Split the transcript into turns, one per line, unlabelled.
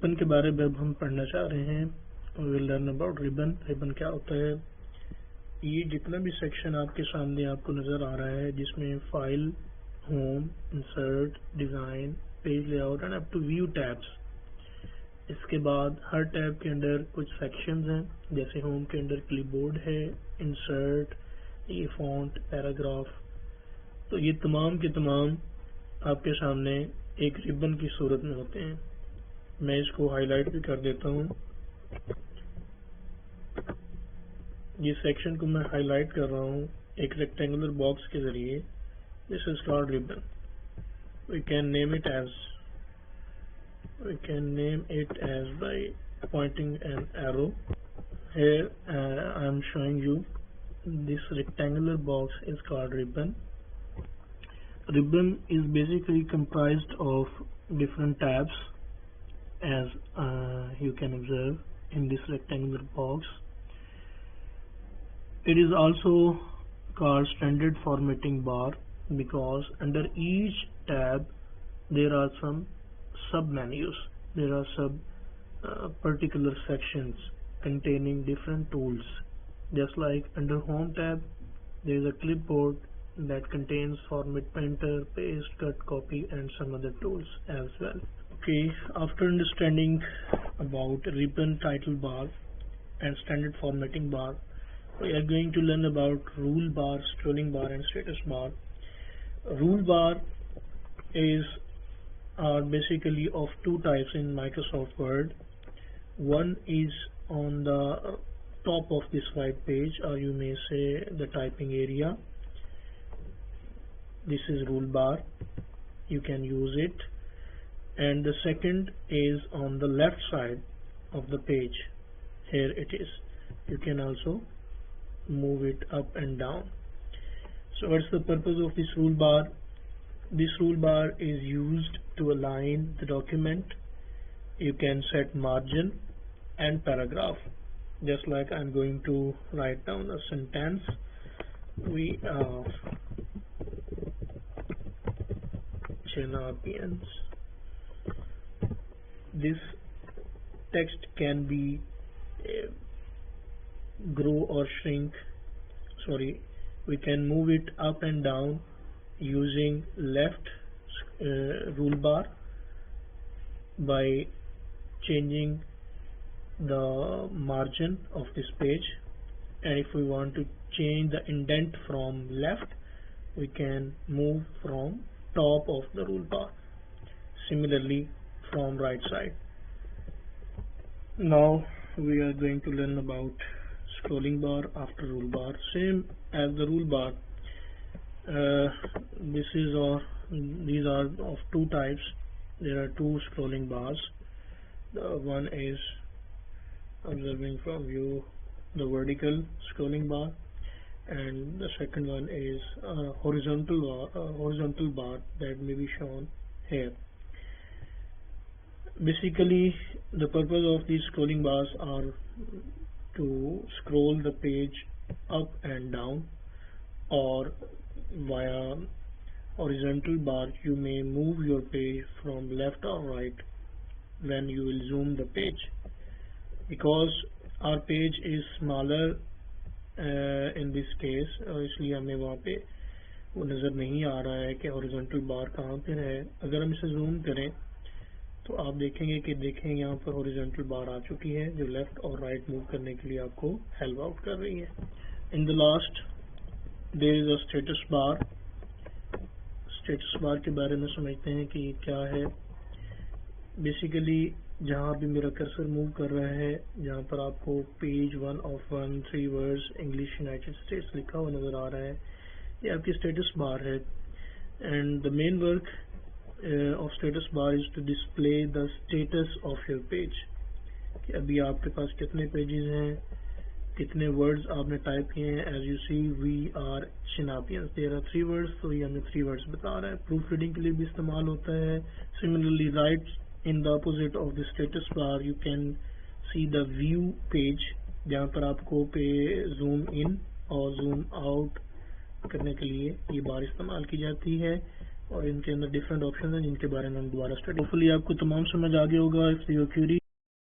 Ribbon के बारे में अब हम पढ़ना चाह रहे हैं। Will learn about ribbon. Ribbon क्या होता है। ये जितना भी सेक्शन आपके सामने आपको नजर आ रहा है, जिसमें file, home, insert, design, page layout and up to view tabs. इसके बाद हर टैब के अंदर कुछ सेक्शंस हैं, जैसे होम के अंदर क्लिपबोर्ड है, इंसर्ट, ये फॉन्ट, पैराग्राफ। तो ये तमाम के तमाम आपके सामने एक रिबन की सूरत में होते हैं। मैं इसको हाईलाइट भी कर देता हूँ। ये सेक्शन को मैं हाईलाइट कर रहा हूँ एक रेक्टेंगुलर बॉक्स के जरिए। This is called ribbon. We can name it as by pointing an arrow. Here I am showing you this rectangular box is called ribbon. Ribbon is basically comprised of different tabs, as you can observe in this rectangular box. It is also called standard formatting bar because under each tab there are some sub menus. There are particular sections containing different tools. Just like under home tab there is a clipboard that contains format, printer, paste, cut, copy and some other tools as well. Okay, after understanding about ribbon, title bar and standard formatting bar, we are going to learn about rule bar, scrolling bar and status bar. Rule bar are basically of two types in Microsoft Word. One is on the top of this white page, or you may say the typing area. This is rule bar. You can use it. And the second is on the left side of the page. Here it is. You can also move it up and down. So what's the purpose of this rule bar? This rule bar is used to align the document. You can set margin and paragraph. Just like I'm going to write down a sentence. We are champions. This text can be grow or shrink. We can move it up and down using left rule bar by changing the margin of this page, and if we want to change the indent from left, we can move from top of the rule bar. Similarly from right side. Now we are going to learn about scrolling bar after rule bar. Same as the rule bar. These are of two types. There are two scrolling bars. The one is observing from view, the vertical scrolling bar, and the second one is horizontal bar that may be shown here. Basically, the purpose of these scrolling bars are to scroll the page up and down, or via horizontal bar you may move your page from left or right when you will zoom the page. Because our page is smaller in this case, इसलिए हमें वहाँ पे वो नज़र नहीं आ रहा है कि horizontal bar कहाँ पर है। अगर हम इसे zoom करें तो आप देखेंगे कि यहाँ पर horizontal bar आ चुकी है, जो लेफ्ट और राइट मूव करने के लिए आपको हेल्प आउट कर रही है। In the last there is a status bar. Status bar के बारे में समझते हैं कि क्या है। बेसिकली जहाँ भी मेरा कर्सर मूव कर रहा है, जहाँ पर आपको page 1 of 1 3 words English United states लिखा हुआ नजर आ रहा है, ये आपकी स्टेटस बार है। And the main work of status bar is to display the status of your page, कि अभी आपके पास कितने पेजेस हैं, कितने वर्ड्स आपने टाइप किए हैं। as you see we are champions, there are 3 words, तो ये हमें 3 words बता रहा है। प्रूफ रीडिंग के लिए भी इस्तेमाल होता है। Similarly, right in the opposite of the status bar you can see the view page, जहाँ पर आपको zoom in और zoom out करने के लिए ये बार इस्तेमाल की जाती है। और इनके अंदर डिफरेंट ऑप्शन हैं जिनके बारे में हम दोबारा स्टडी। होपफुली आपको तमाम समझ आ गया होगा। If your query